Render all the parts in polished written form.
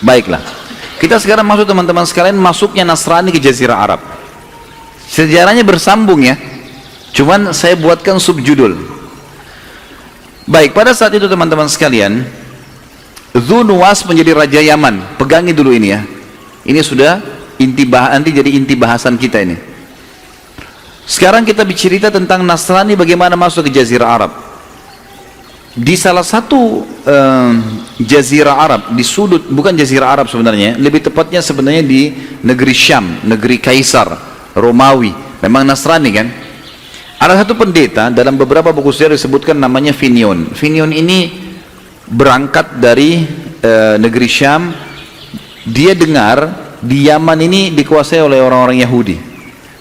Baiklah, kita sekarang masuk teman-teman sekalian, masuknya Nasrani ke Jazirah Arab. Sejarahnya bersambung ya, cuman saya buatkan subjudul. Baik, pada saat itu teman-teman sekalian, Dzu Nuwas menjadi Raja Yaman. Pegangi dulu ini ya. Ini sudah nanti jadi inti bahasan kita ini. Sekarang kita bercerita tentang Nasrani bagaimana masuk ke Jazirah Arab. Di salah satu Jazirah Arab, di sudut, bukan Jazirah Arab sebenarnya, lebih tepatnya sebenarnya di negeri Syam, negeri Kaisar Romawi. Memang Nasrani kan. Ada satu pendeta, dalam beberapa buku sejarah disebutkan namanya Finion. Finion ini berangkat dari negeri Syam. Dia dengar di Yaman ini dikuasai oleh orang-orang Yahudi,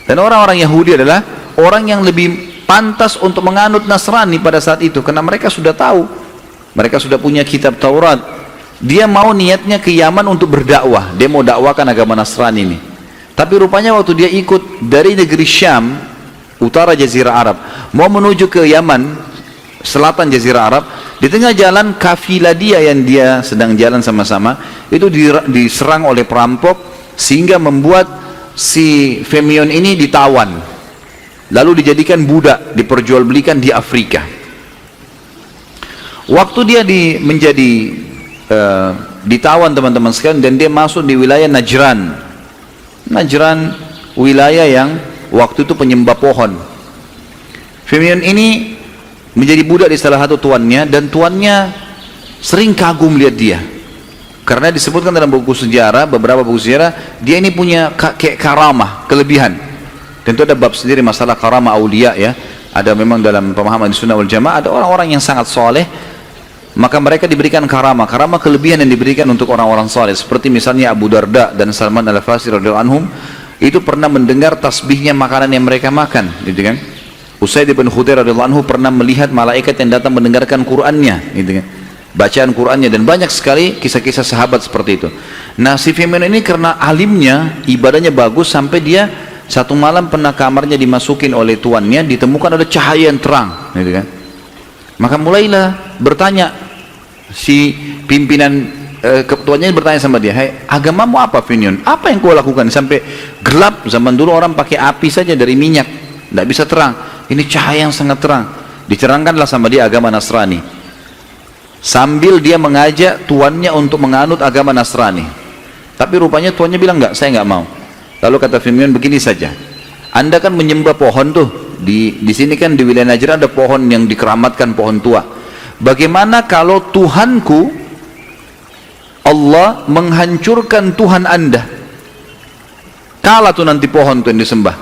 dan orang-orang Yahudi adalah orang yang lebih pantas untuk menganut Nasrani pada saat itu, karena mereka sudah tahu, mereka sudah punya kitab Taurat. Dia mau niatnya ke Yaman untuk berdakwah, dia mau dakwakan agama Nasrani ini. Tapi rupanya waktu dia ikut dari negeri Syam, utara Jazirah Arab, mau menuju ke Yaman, selatan Jazirah Arab, di tengah jalan kafilah dia yang dia sedang jalan sama-sama, itu diserang oleh perampok, sehingga membuat si Fenion ini ditawan, lalu dijadikan budak, diperjualbelikan di Afrika. Waktu dia menjadi ditawan teman-teman sekalian, dan dia masuk di wilayah Najran. Najran wilayah yang waktu itu penyembah pohon. Fenion ini menjadi budak di salah satu tuannya, dan tuannya sering kagum lihat dia, karena disebutkan dalam buku sejarah, beberapa buku sejarah, dia ini punya kayak karamah, kelebihan. Tentu ada bab sendiri masalah karamah aulia ya. Ada memang dalam pemahaman di Sunnah wal Jamaah, ada orang-orang yang sangat soleh, maka mereka diberikan karamah, karamah kelebihan yang diberikan untuk orang-orang soleh. Seperti misalnya Abu Darda dan Salman Al-Farisi radhiyallahu anhum, itu pernah mendengar tasbihnya makanan yang mereka makan, gitu kan. Usaid bin Khudair radhiyallahu anhu pernah melihat malaikat yang datang mendengarkan Qur'annya, gitu kan, bacaan Qur'annya, dan banyak sekali kisah-kisah sahabat seperti itu. Nah, si Fenion ini karena alimnya, ibadahnya bagus, sampai dia satu malam pernah kamarnya dimasukin oleh tuannya, ditemukan ada cahaya yang terang, gitu kan. Maka mulailah bertanya si pimpinan ketuanya, bertanya sama dia, "Hai, agamamu apa Fenion? Apa yang kau lakukan sampai gelap? Zaman dulu orang pakai api saja dari minyak, tidak bisa terang. Ini cahaya yang sangat terang." Dicerangkanlah sama dia agama Nasrani, sambil dia mengajak tuannya untuk menganut agama Nasrani. Tapi rupanya tuannya bilang, "Enggak, saya enggak mau." Lalu kata Fenion, "Begini saja, Anda kan menyembah pohon tuh, di sini kan di wilayah Najran ada pohon yang dikeramatkan, pohon tua. Bagaimana kalau Tuhanku Allah menghancurkan Tuhan Anda? Kalah tuh nanti pohon tuh yang disembah.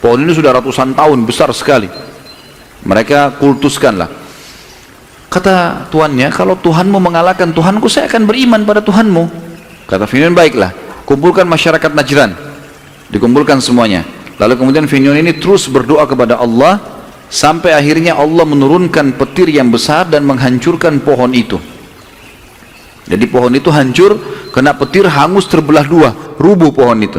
Pohon ini sudah ratusan tahun, besar sekali. Mereka kultuskanlah." Kata tuannya, "Kalau Tuhanmu mengalahkan Tuhanku, saya akan beriman pada Tuhanmu." Kata Fenion, "Baiklah, kumpulkan masyarakat Najran." Dikumpulkan semuanya. Lalu kemudian Fenion ini terus berdoa kepada Allah, sampai akhirnya Allah menurunkan petir yang besar dan menghancurkan pohon itu. Jadi pohon itu hancur, kena petir, hangus, terbelah dua, rubuh pohon itu.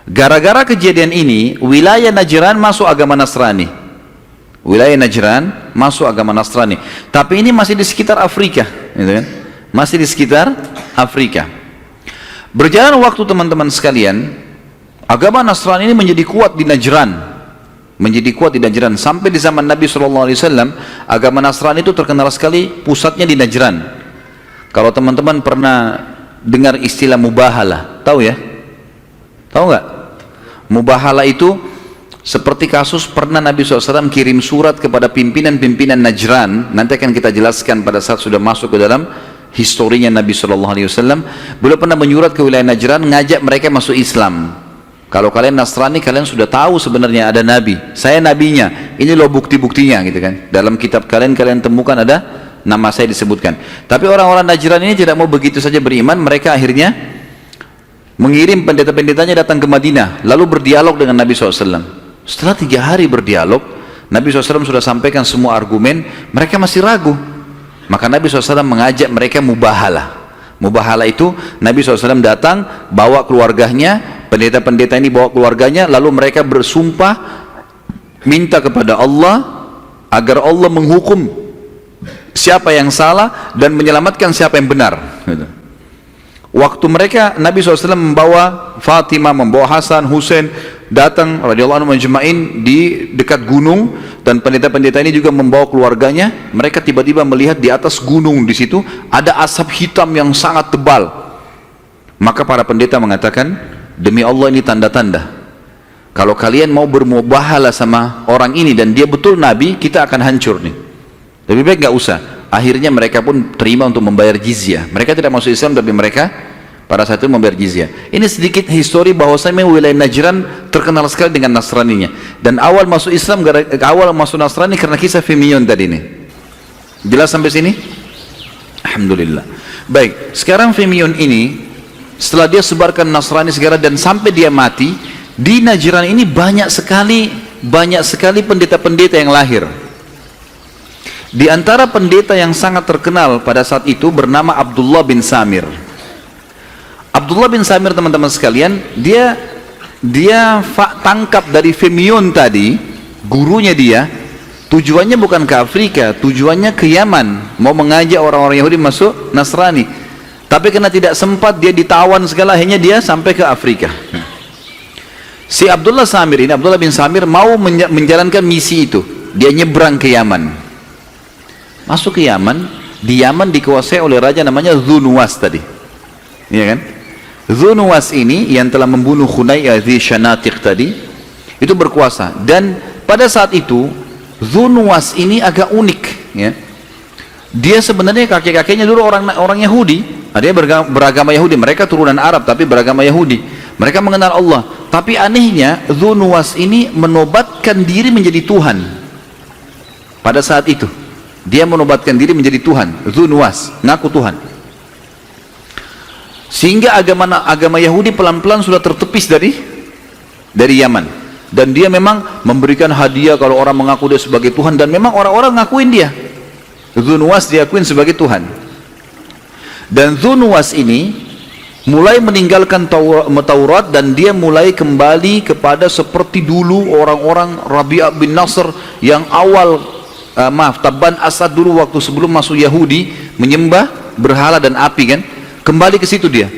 Gara-gara kejadian ini, wilayah Najran masuk agama Nasrani. Wilayah Najran masuk agama Nasrani. Tapi ini masih di sekitar Afrika, gitu kan? Masih di sekitar Afrika. Berjalan waktu teman-teman sekalian, agama Nasrani ini menjadi kuat di Najran, menjadi kuat di Najran. Sampai di zaman Nabi SAW, agama Nasrani itu terkenal sekali, pusatnya di Najran. Kalau teman-teman pernah dengar istilah mubahalah, tahu ya? Tahu nggak? Mubahalah itu seperti kasus pernah Nabi SAW kirim surat kepada pimpinan-pimpinan Najran. Nanti akan kita jelaskan pada saat sudah masuk ke dalam historinya Nabi SAW. Beliau pernah menyurat ke wilayah Najran, ngajak mereka masuk Islam. Kalau kalian Nasrani, kalian sudah tahu sebenarnya ada Nabi, saya nabinya, ini loh bukti-buktinya, gitu kan. Dalam kitab kalian temukan ada nama saya disebutkan. Tapi orang-orang Najran ini tidak mau begitu saja beriman. Mereka akhirnya mengirim pendeta-pendetanya datang ke Madinah, lalu berdialog dengan Nabi SAW. Setelah 3 hari berdialog, Nabi SAW sudah sampaikan semua argumen, mereka masih ragu. Maka Nabi SAW mengajak mereka mubahalah. Mubahalah itu Nabi SAW datang, bawa keluarganya, pendeta-pendeta ini bawa keluarganya, lalu mereka bersumpah minta kepada Allah agar Allah menghukum siapa yang salah dan menyelamatkan siapa yang benar. Waktu mereka, Nabi SAW membawa Fatimah, membawa Hasan, Husain, datang radhiyallahu anhu majma'in di dekat gunung, dan pendeta-pendeta ini juga membawa keluarganya. Mereka tiba-tiba melihat di atas gunung di situ ada asap hitam yang sangat tebal. Maka para pendeta mengatakan, demi Allah ini tanda-tanda. Kalau kalian mau bermubahalah sama orang ini dan dia betul Nabi, kita akan hancur nih. Lebih baik nggak usah. Akhirnya mereka pun terima untuk membayar jizyah. Mereka tidak masuk Islam, tapi mereka pada saat itu membayar jizyah. Ini sedikit histori bahwasanya wilayah Najran terkenal sekali dengan Nasraninya. Dan awal masuk Islam, awal masuk Nasrani karena kisah Firmion tadi ini. Jelas sampai sini? Alhamdulillah. Baik, sekarang Firmion ini setelah dia sebarkan Nasrani segala dan sampai dia mati, di Najran ini banyak sekali pendeta-pendeta yang lahir. Di antara pendeta yang sangat terkenal pada saat itu bernama Abdullah bin Samir. Abdullah bin Samir, teman-teman sekalian, dia tangkap dari Firmion tadi, gurunya dia, tujuannya bukan ke Afrika, tujuannya ke Yaman, mau mengajak orang-orang Yahudi masuk Nasrani. Tapi karena tidak sempat, dia ditawan segala, akhirnya dia sampai ke Afrika. Si Abdullah bin Samir mau menjalankan misi itu. Dia nyebrang ke Yaman. Masuk ke Yaman. Di Yaman dikuasai oleh raja namanya Zunuwas tadi. Iya kan? Zunuwas ini yang telah membunuh Khunayy Shanatik tadi, itu berkuasa. Dan pada saat itu Zunuwas ini agak unik, ya. Dia sebenarnya kakek-kakeknya dulu orang Yahudi. Dia beragama Yahudi. Mereka turunan Arab tapi beragama Yahudi. Mereka mengenal Allah. Tapi anehnya Zunuwas ini menobatkan diri menjadi Tuhan. Pada saat itu dia menobatkan diri menjadi Tuhan. Zunuwas ngaku Tuhan. Sehingga agama Yahudi pelan-pelan sudah tertepis dari Yaman. Dan dia memang memberikan hadiah kalau orang mengaku dia sebagai Tuhan, dan memang orang-orang ngakuin dia. Zunuwas diakuin sebagai Tuhan. Dan Zunuwas ini mulai meninggalkan Taurat, dan dia mulai kembali kepada seperti dulu orang-orang Rabi'ah bin Nasr yang awal Tabban Asad dulu waktu sebelum masuk Yahudi menyembah berhala dan api kan. Kembali ke situ dia.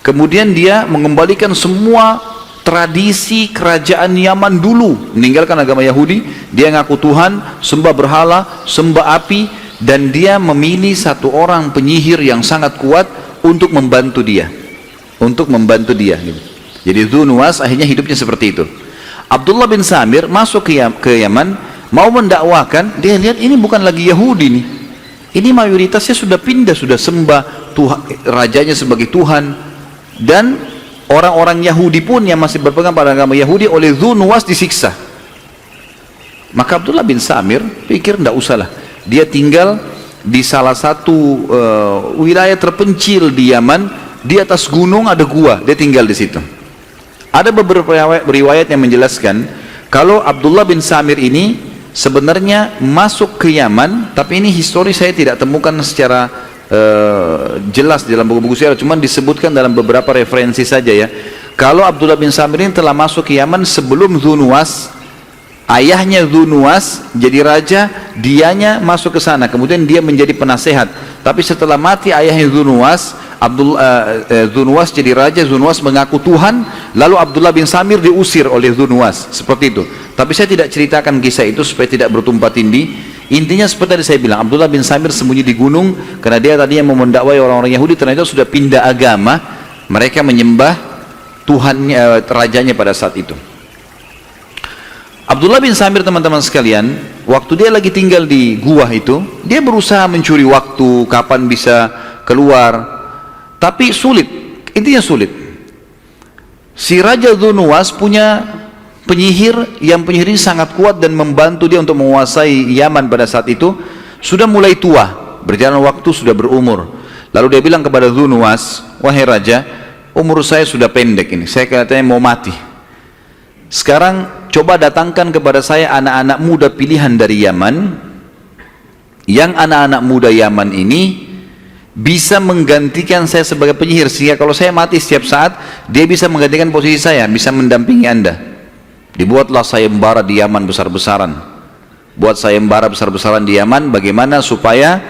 Kemudian dia mengembalikan semua tradisi kerajaan Yaman dulu, meninggalkan agama Yahudi. Dia ngaku Tuhan, sembah berhala, sembah api, dan dia memilih satu orang penyihir yang sangat kuat untuk membantu dia. Gitu. Jadi Zunuwas akhirnya hidupnya seperti itu. Abdullah bin Samir masuk ke Yaman, mau mendakwakan. Dia lihat ini bukan lagi Yahudi nih. Ini mayoritasnya sudah pindah, sudah sembah Tuhan, rajanya sebagai Tuhan. Dan orang-orang Yahudi pun yang masih berpegang pada agama Yahudi oleh Zunuwas disiksa. Maka Abdullah bin Samir pikir tidak usahlah. Dia tinggal di salah satu wilayah terpencil di Yaman. Di atas gunung ada gua, dia tinggal di situ. Ada beberapa riwayat yang menjelaskan kalau Abdullah bin Samir ini sebenarnya masuk ke Yaman, tapi ini histori saya tidak temukan secara jelas dalam buku-buku sejarah, cuman disebutkan dalam beberapa referensi saja ya. Kalau Abdullah bin Samir ini telah masuk ke Yaman sebelum Zunuwas, ayahnya Zunuwas jadi raja, dianya masuk ke sana, kemudian dia menjadi penasehat. Tapi setelah mati ayahnya Zunuwas, Zunuwas jadi raja, Zunuwas mengaku Tuhan, lalu Abdullah bin Samir diusir oleh Zunuwas, seperti itu. Tapi saya tidak ceritakan kisah itu supaya tidak bertumpah tindih. Intinya seperti tadi saya bilang, Abdullah bin Samir sembunyi di gunung karena dia tadinya mau mendakwai orang-orang Yahudi, ternyata sudah pindah agama. Mereka menyembah Tuhannya, rajanya pada saat itu. Abdullah bin Samir, teman-teman sekalian, waktu dia lagi tinggal di gua itu, dia berusaha mencuri waktu kapan bisa keluar, tapi sulit. Intinya sulit. Si Raja Zunuwas punya penyihir yang penyihir ini sangat kuat dan membantu dia untuk menguasai Yaman pada saat itu. Sudah mulai tua, berjalan waktu, sudah berumur. Lalu dia bilang kepada Zunuwas, wahai raja, umur saya sudah pendek ini, saya katanya mau mati. Sekarang coba datangkan kepada saya anak-anak muda pilihan dari Yaman, yang anak-anak muda Yaman ini bisa menggantikan saya sebagai penyihir, sehingga kalau saya mati setiap saat, dia bisa menggantikan posisi saya, bisa mendampingi anda. Dibuatlah sayembara di Yaman besar-besaran. Buat sayembara besar-besaran di Yaman, bagaimana supaya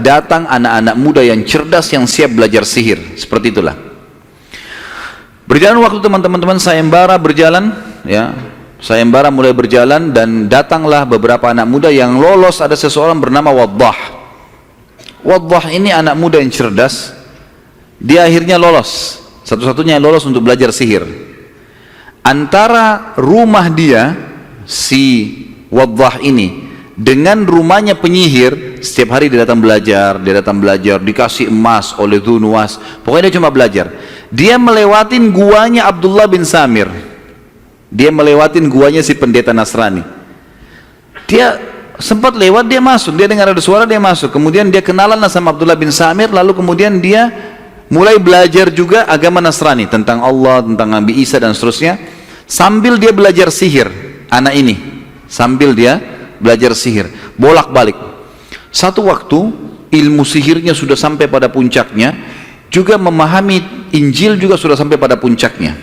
datang anak-anak muda yang cerdas yang siap belajar sihir. Seperti itulah. Berjalan waktu teman-teman sayembara berjalan, ya. Sayembara mulai berjalan dan datanglah beberapa anak muda yang lolos. Ada seseorang bernama Waddah. Waddah ini anak muda yang cerdas. Dia akhirnya lolos. Satu-satunya yang lolos untuk belajar sihir. Antara rumah dia, si Waddah ini, dengan rumahnya penyihir, setiap hari dia datang belajar, dikasih emas oleh Dhu Nuwas. Pokoknya dia cuma belajar. Dia melewatin guanya Abdullah bin Samir. Dia melewatin guanya si pendeta Nasrani. Dia sempat lewat, dia masuk. Dia dengar ada suara, dia masuk. Kemudian dia kenalan sama Abdullah bin Samir. Lalu kemudian dia mulai belajar juga agama Nasrani, tentang Allah, tentang Nabi Isa dan seterusnya. Sambil dia belajar sihir, anak ini. Sambil dia belajar sihir, bolak-balik. Satu waktu ilmu sihirnya sudah sampai pada puncaknya, juga memahami Injil juga sudah sampai pada puncaknya.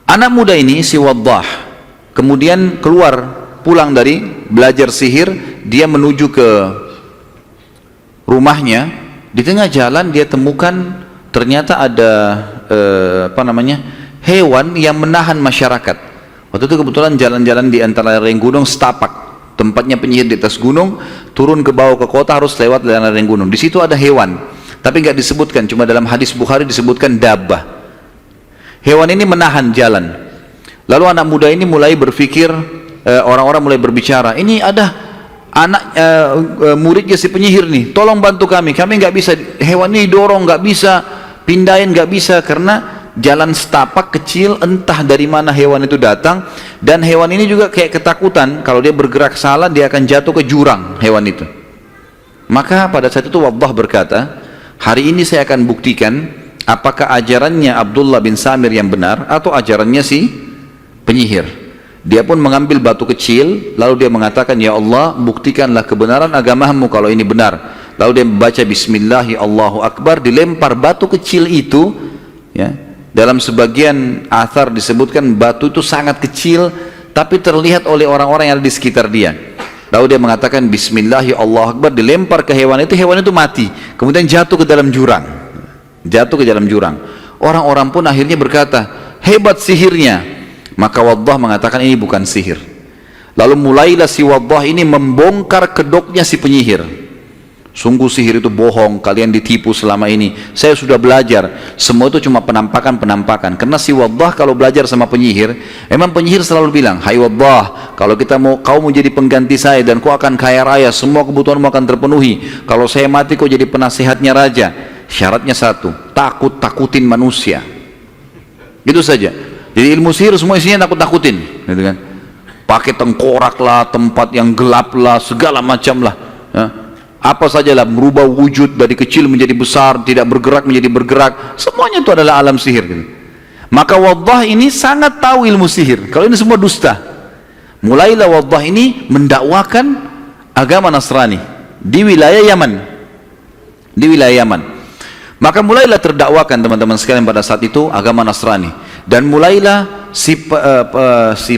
Anak muda ini, si Waddah, kemudian keluar, pulang dari belajar sihir. Dia menuju ke rumahnya. Di tengah jalan dia temukan ternyata ada hewan yang menahan masyarakat. Waktu itu kebetulan jalan-jalan di antara lereng gunung setapak, tempatnya penyihir di atas gunung, turun ke bawah ke kota harus lewat lereng gunung. Di situ ada hewan, tapi nggak disebutkan, cuma dalam hadis Bukhari disebutkan dabbah. Hewan ini menahan jalan. Lalu anak muda ini mulai berpikir, orang-orang mulai berbicara, ini ada anak muridnya si penyihir nih, tolong bantu kami nggak bisa, hewan ini dorong, nggak bisa pindahin, nggak bisa, karena jalan setapak kecil, entah dari mana hewan itu datang. Dan hewan ini juga kayak ketakutan, kalau dia bergerak salah dia akan jatuh ke jurang, hewan itu. Maka pada saat itu Waddah berkata, hari ini saya akan buktikan apakah ajarannya Abdullah bin Samir yang benar atau ajarannya si penyihir. Dia pun mengambil batu kecil, lalu dia mengatakan, ya Allah, buktikanlah kebenaran agamamu kalau ini benar. Lalu dia membaca Bismillahi Allahu Akbar, dilempar batu kecil itu, ya. Dalam sebagian athar disebutkan batu itu sangat kecil, tapi terlihat oleh orang-orang yang ada di sekitar dia. Lalu dia mengatakan Bismillahi Allahu Akbar, dilempar ke hewan itu mati, kemudian jatuh ke dalam jurang. Orang-orang pun akhirnya berkata, hebat sihirnya. Maka Waddah mengatakan ini bukan sihir. Lalu mulailah si Waddah ini membongkar kedoknya si penyihir. Sungguh sihir itu bohong, kalian ditipu selama ini. Saya sudah belajar, semua itu cuma penampakan. Karena si Waddah kalau belajar sama penyihir, emang penyihir selalu bilang, hai Waddah, kalau kau mau jadi pengganti saya dan kau akan kaya raya, semua kebutuhanmu akan terpenuhi. Kalau saya mati kau jadi penasehatnya raja. Syaratnya satu, takutin manusia. Gitu saja. Jadi ilmu sihir semua isinya takut-takutin, gitu kan? Pakai tengkorak lah, tempat yang gelap lah, segala macam lah. Ya. Apa sajalah, merubah wujud dari kecil menjadi besar, tidak bergerak menjadi bergerak, semuanya itu adalah alam sihir. Gitu. Maka Waddah ini sangat tahu ilmu sihir. Kalau ini semua dusta. Mulailah Waddah ini mendakwakan agama Nasrani di wilayah Yaman. Maka mulailah terdakwakan teman-teman sekalian pada saat itu agama Nasrani. Dan mulailah si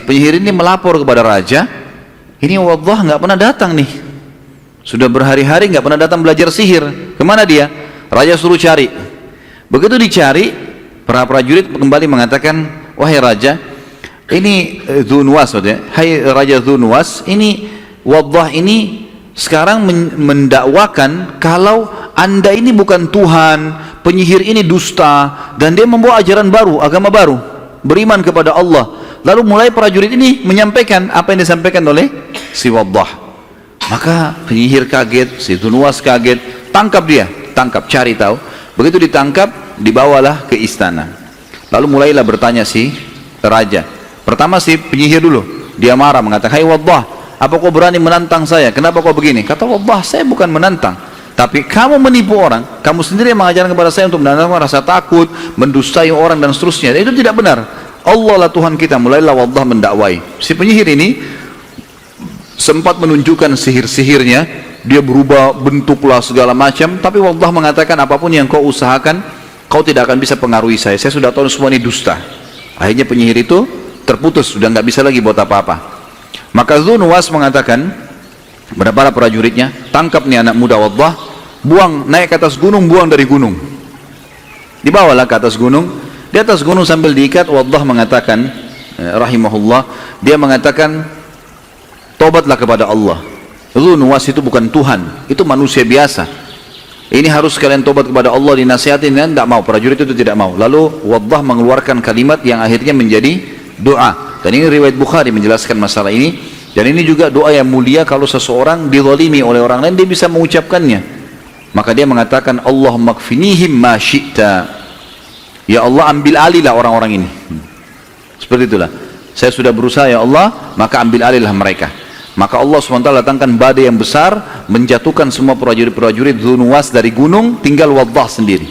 penyihir ini melapor kepada raja, ini Waddah nggak pernah datang nih, sudah berhari-hari nggak pernah datang belajar sihir. Kemana dia? Raja suruh cari. Begitu dicari, para prajurit kembali mengatakan, wahai raja, ini Dhu Nuwas, hai Raja Dhu Nuwas, ini Waddah ini sekarang mendakwakan kalau anda ini bukan Tuhan, penyihir ini dusta, dan dia membawa ajaran baru, agama baru, beriman kepada Allah. Lalu mulai prajurit ini menyampaikan apa yang disampaikan oleh si Waddah. Maka penyihir kaget, si Dhu Nuwas kaget, tangkap, cari tahu. Begitu ditangkap, dibawalah ke istana. Lalu mulailah bertanya si raja. Pertama si penyihir dulu, dia marah mengatakan, hai Waddah, apa kau berani menantang saya? Kenapa kau begini? Kata Waddah, saya bukan menantang, tapi kamu menipu orang, kamu sendiri yang mengajarkan kepada saya untuk menanamkan rasa takut, mendustai orang dan seterusnya. Itu tidak benar. Allah lah Tuhan kita. Mulailah Waddah mendakwai. Si penyihir ini sempat menunjukkan sihir-sihirnya, dia berubah bentuklah segala macam, tapi Waddah mengatakan apapun yang kau usahakan, kau tidak akan bisa pengaruhi saya sudah tahu semua ini dusta. Akhirnya penyihir itu terputus, sudah nggak bisa lagi buat apa-apa. Maka Dhu Nuwas mengatakan, Berapa prajuritnya? Tangkap nih anak muda Waddah, buang, naik ke atas gunung, buang dari gunung. Dibawalah ke atas gunung. Di atas gunung sambil diikat, Waddah mengatakan, rahimahullah, dia mengatakan, tobatlah kepada Allah. Dzu Nuwas itu bukan Tuhan, itu manusia biasa. Ini harus kalian tobat kepada Allah, dinasihatin, dan tidak mau. Prajurit itu tidak mau. Lalu Waddah mengeluarkan kalimat yang akhirnya menjadi doa. Dan ini riwayat Bukhari menjelaskan masalah ini. Dan ini juga doa yang mulia kalau seseorang dizalimi oleh orang lain, dia bisa mengucapkannya. Maka dia mengatakan, Allahumma kfinihim ma syi'ta. Ya Allah, ambil alihlah orang-orang ini. Seperti itulah. Saya sudah berusaha, ya Allah, maka ambil alihlah mereka. Maka Allah SWT datangkan badai yang besar, menjatuhkan semua prajurit-prajurit Dzu Nuwas dari gunung, tinggal Waddah sendiri.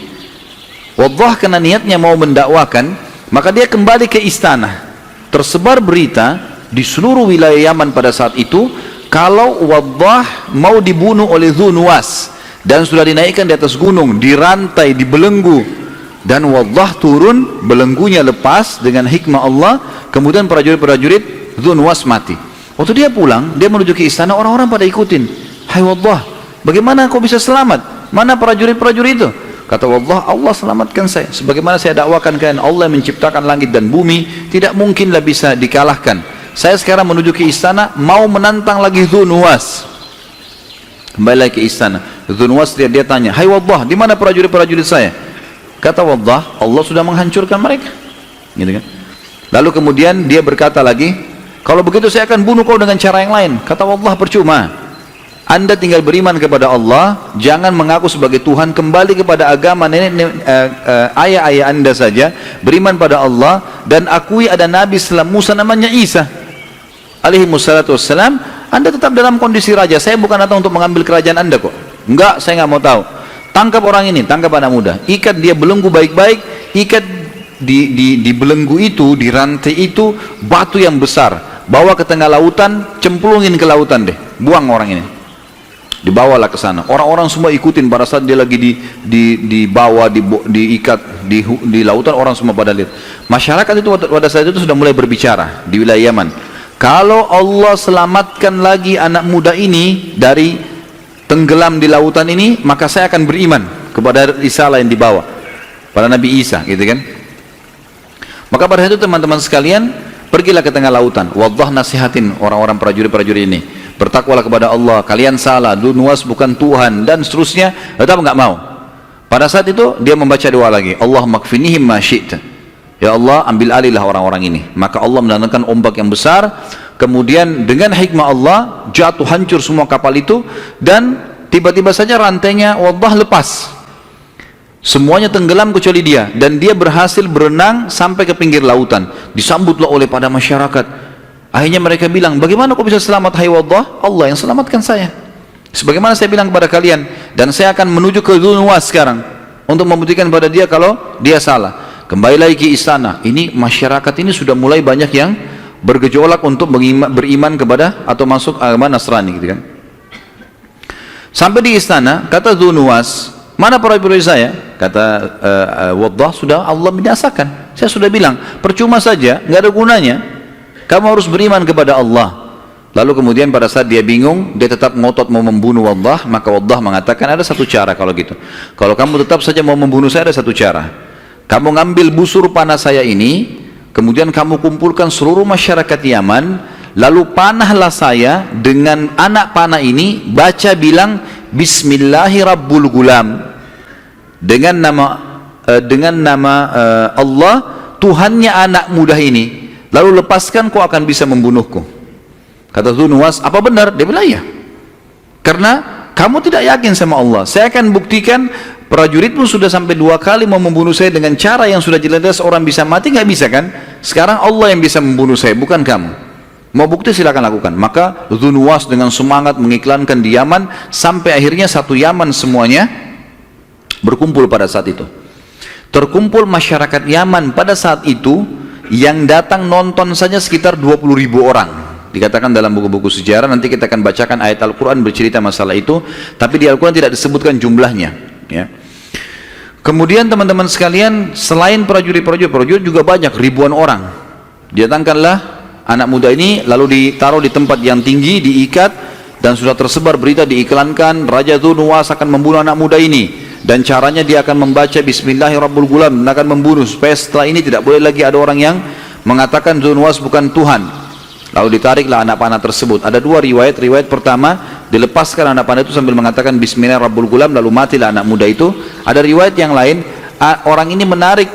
Waddah karena niatnya mau mendakwakan, maka dia kembali ke istana. Tersebar berita di seluruh wilayah Yaman pada saat itu, kalau Waddah mau dibunuh oleh Dzu Nuwas, dan sudah dinaikkan di atas gunung, dirantai, dibelenggu, dan Waddah turun, belenggunya lepas dengan hikmah Allah, kemudian prajurit-prajurit Dzu Nuwas mati. Waktu dia pulang, dia menuju ke istana, orang-orang pada ikutin. Hai Waddah, bagaimana kau bisa selamat? Mana prajurit-prajurit itu? Kata Waddah, Allah selamatkan saya. Sebagaimana saya dakwakan kalian, Allah menciptakan langit dan bumi, tidak mungkinlah bisa dikalahkan. Saya sekarang menuju ke istana, mau menantang lagi Dzu Nuwas. Kembali lagi ke istana. Dzu Nuwas dia tanya, hai Waddah, di mana prajurit-prajurit saya? Kata Waddah, Allah sudah menghancurkan mereka. Gitu kan? Lalu kemudian dia berkata lagi, kalau begitu saya akan bunuh kau dengan cara yang lain. Kata Waddah, percuma. Anda tinggal beriman kepada Allah, jangan mengaku sebagai Tuhan, kembali kepada agama ayah-ayah Anda saja, beriman pada Allah, dan akui ada Nabi setelah Musa namanya Isa alaihi wassalatu wassalam. Anda tetap dalam kondisi raja, saya bukan datang untuk mengambil kerajaan Anda kok. Enggak, saya nggak mau tahu. Tangkap orang ini, tangkap anak muda, ikat dia belenggu baik-baik, ikat di belenggu itu, di rantai itu, batu yang besar, bawa ke tengah lautan, cemplungin ke lautan deh, buang orang ini. Dibawalah ke sana. Orang-orang semua ikutin pada saat dia lagi dibawa, diikat di lautan, orang semua pada lihat. Masyarakat itu pada saat itu sudah mulai berbicara di wilayah Yaman. Kalau Allah selamatkan lagi anak muda ini dari tenggelam di lautan ini, maka saya akan beriman kepada risalah yang dibawa pada Nabi Isa, gitu kan? Maka pada saat itu teman-teman sekalian, pergilah ke tengah lautan. Waddah nasihatin orang-orang prajurit-prajurit ini, bertakwalah kepada Allah, kalian salah, Dzu Nuwas bukan Tuhan, dan seterusnya. Tetap nggak mau. Pada saat itu dia membaca doa lagi, Allahumma kfinihim ma syi'ta. Ya Allah, ambil alihlah orang-orang ini. Maka Allah mendatangkan ombak yang besar, kemudian dengan hikmah Allah jatuh, hancur semua kapal itu, dan tiba-tiba saja rantainya Waddah lepas. Semuanya tenggelam kecuali dia, dan dia berhasil berenang sampai ke pinggir lautan. Disambutlah oleh pada masyarakat. Akhirnya mereka bilang, bagaimana kau bisa selamat hai Waddah? Allah yang selamatkan saya. Sebagaimana saya bilang kepada kalian, dan saya akan menuju ke Dzu Nuwas sekarang untuk membuktikan pada dia kalau dia salah. Kembali lagi ke istana. Ini masyarakat ini sudah mulai banyak yang bergejolak untuk beriman kepada atau masuk agama Nasrani, gitu kan. Sampai di istana, kata Dzu Nuwas, mana prajurit saya? Kata Waddah, sudah Allah binasakan. Saya sudah bilang, percuma saja, nggak ada gunanya. Kamu harus beriman kepada Allah. Lalu kemudian pada saat dia bingung, dia tetap ngotot mau membunuh Waddah, maka Waddah mengatakan ada satu cara kalau gitu. Kalau kamu tetap saja mau membunuh saya, ada satu cara. Kamu ngambil busur panah saya ini, kemudian kamu kumpulkan seluruh masyarakat Yaman, lalu panahlah saya dengan anak panah ini, baca bilang Bismillahi Rabbul Gulam, dengan nama Allah Tuhannya anak muda ini, lalu lepaskan, kau akan bisa membunuhku. Kata Dzu Nuwas, apa benar? Dia bilang iya, karena kamu tidak yakin sama Allah. Saya akan buktikan. Prajuritmu sudah sampai 2 kali mau membunuh saya dengan cara yang sudah jelas orang bisa mati, nggak bisa kan? Sekarang Allah yang bisa membunuh saya, bukan kamu. Mau bukti silakan lakukan. Maka Dzu Nuwas dengan semangat mengiklankan di Yaman, sampai akhirnya satu Yaman semuanya berkumpul pada saat itu. Terkumpul masyarakat Yaman pada saat itu, yang datang nonton saja sekitar 20.000 orang. Dikatakan dalam buku-buku sejarah, nanti kita akan bacakan ayat Al-Quran bercerita masalah itu, tapi di Al-Quran tidak disebutkan jumlahnya. Ya. Kemudian teman-teman sekalian, selain prajurit juga banyak, ribuan orang. Datangkanlah anak muda ini, lalu ditaruh di tempat yang tinggi, diikat, dan sudah tersebar berita diiklankan Raja Dzunnuwas akan membunuh anak muda ini, dan caranya dia akan membaca Bismillahirrahmanirrahim dan akan membunuh, supaya setelah ini tidak boleh lagi ada orang yang mengatakan Dzunnuwas bukan Tuhan. Lalu ditariklah anak panah tersebut. Ada dua riwayat. Riwayat pertama, dilepaskan anak panah itu sambil mengatakan Bismillahirrahmanirrahim, lalu matilah anak muda itu. Ada riwayat yang lain, orang ini menarik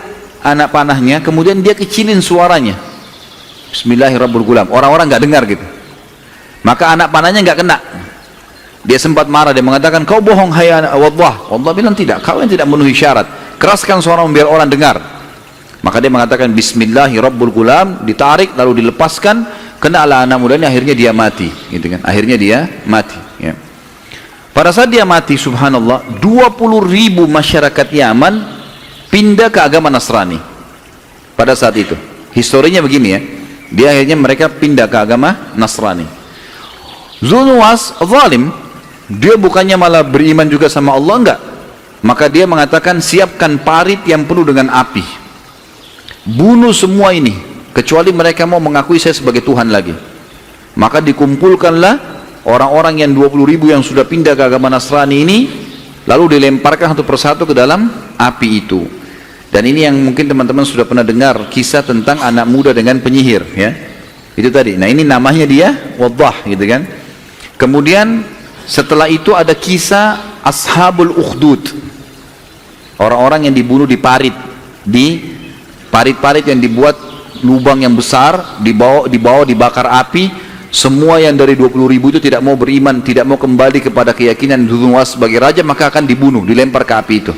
anak panahnya, kemudian dia kecilin suaranya, Bismillahirrahmanirrahim, orang-orang nggak dengar gitu. Maka anak panahnya nggak kena. Dia sempat marah, dia mengatakan, kau bohong hai anak Waddah. Allah bilang, tidak, kau yang tidak memenuhi syarat, keraskan suara biar orang dengar. Maka dia mengatakan Bismillahirrahmanirrahim, ditarik lalu dilepaskan, kenalah anak muda ini, akhirnya dia mati gitu kan. Akhirnya dia mati ya. Pada saat dia mati, subhanallah, 20.000 masyarakat Yaman pindah ke agama Nasrani pada saat itu. Historinya begini ya, dia akhirnya mereka pindah ke agama Nasrani. Dzunnuwas zalim, dia bukannya malah beriman juga sama Allah, enggak. Maka dia mengatakan, siapkan parit yang penuh dengan api, bunuh semua ini, kecuali mereka mau mengakui saya sebagai Tuhan lagi. Maka dikumpulkanlah orang-orang yang 20.000 yang sudah pindah ke agama Nasrani ini, lalu dilemparkan satu persatu ke dalam api itu. Dan ini yang mungkin teman-teman sudah pernah dengar kisah tentang anak muda dengan penyihir ya, itu tadi. Nah ini namanya dia Waddah gitu kan. Kemudian setelah itu ada kisah Ashabul Ukhdud, orang-orang yang dibunuh di parit, di parit-parit yang dibuat lubang yang besar, dibawa dibakar api. Semua yang dari 20.000 itu tidak mau beriman, tidak mau kembali kepada keyakinan Dzunnuwas sebagai raja, maka akan dibunuh, dilempar ke api itu.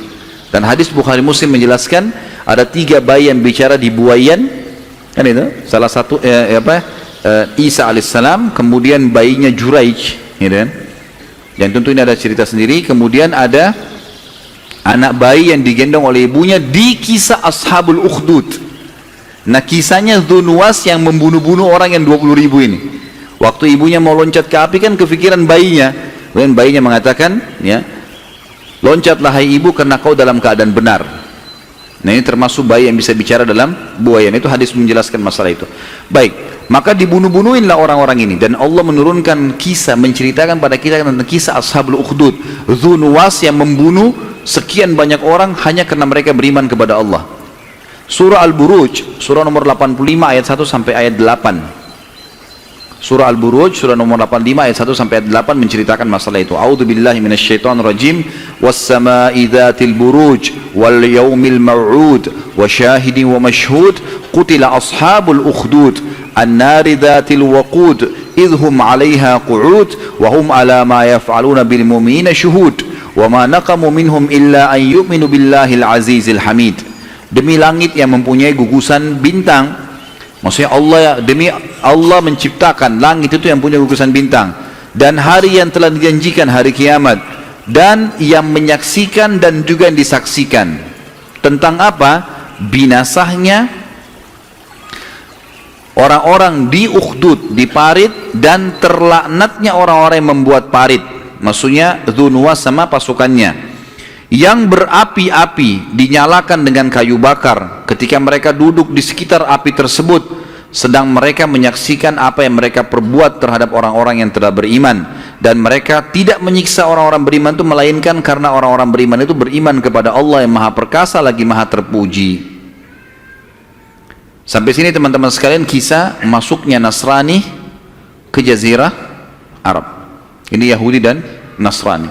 Dan hadis Bukhari Muslim menjelaskan ada 3 bayi yang bicara di buayan kan itu, salah satu Isa alaihissalam, kemudian bayinya Juraij gitu kan, yang tentu ini ada cerita sendiri. Kemudian ada anak bayi yang digendong oleh ibunya di kisah Ashabul Ukhdud. Nah kisahnya Dzunnuwas yang membunuh-bunuh orang yang 20.000 ini. Waktu ibunya mau loncat ke api kan kepikiran bayinya, kemudian bayinya mengatakan ya, loncatlah hai ibu karena kau dalam keadaan benar. Nah ini termasuk bayi yang bisa bicara dalam buayan, itu hadis menjelaskan masalah itu. Baik, maka dibunuh-bunuhinlah orang-orang ini, dan Allah menurunkan kisah, menceritakan pada kita tentang kisah Ashabul Ukhdud, Dzunnuwas yang membunuh sekian banyak orang hanya karena mereka beriman kepada Allah. Surah Al-Buruj, surah nomor 85 ayat 1 sampai ayat 8. Surah Al-Buruj, surah nomor 85 ayat 1 sampai ayat 8 menceritakan masalah itu. A'udzubillahi minasyaitonirrajim. Was-sama'i dzatil buruj wal yaumil maw'ud wa syahidin wa mashhud qutila ashabul ukhdud an-nari dzatil waqud idhum 'alaiha qu'ud wa hum 'ala ma yaf'aluna bil mu'minina syuhud wa ma naqamu minhum illa an yu'minu billahil azizil hamid. Demi langit yang mempunyai gugusan bintang, maksudnya demi Allah menciptakan langit itu yang punya gugusan bintang, dan hari yang telah dijanjikan hari kiamat, dan yang menyaksikan dan juga yang disaksikan. Tentang apa? Binasahnya orang-orang di Ukhdud, di parit, dan terlaknatnya orang-orang yang membuat parit, maksudnya Dzunnuwas sama pasukannya, yang berapi-api dinyalakan dengan kayu bakar ketika mereka duduk di sekitar api tersebut, sedang mereka menyaksikan apa yang mereka perbuat terhadap orang-orang yang telah beriman. Dan mereka tidak menyiksa orang-orang beriman itu melainkan karena orang-orang beriman itu beriman kepada Allah yang maha perkasa lagi maha terpuji. Sampai sini teman-teman sekalian kisah masuknya Nasrani ke Jazirah Arab. Ini Yahudi dan Nasrani.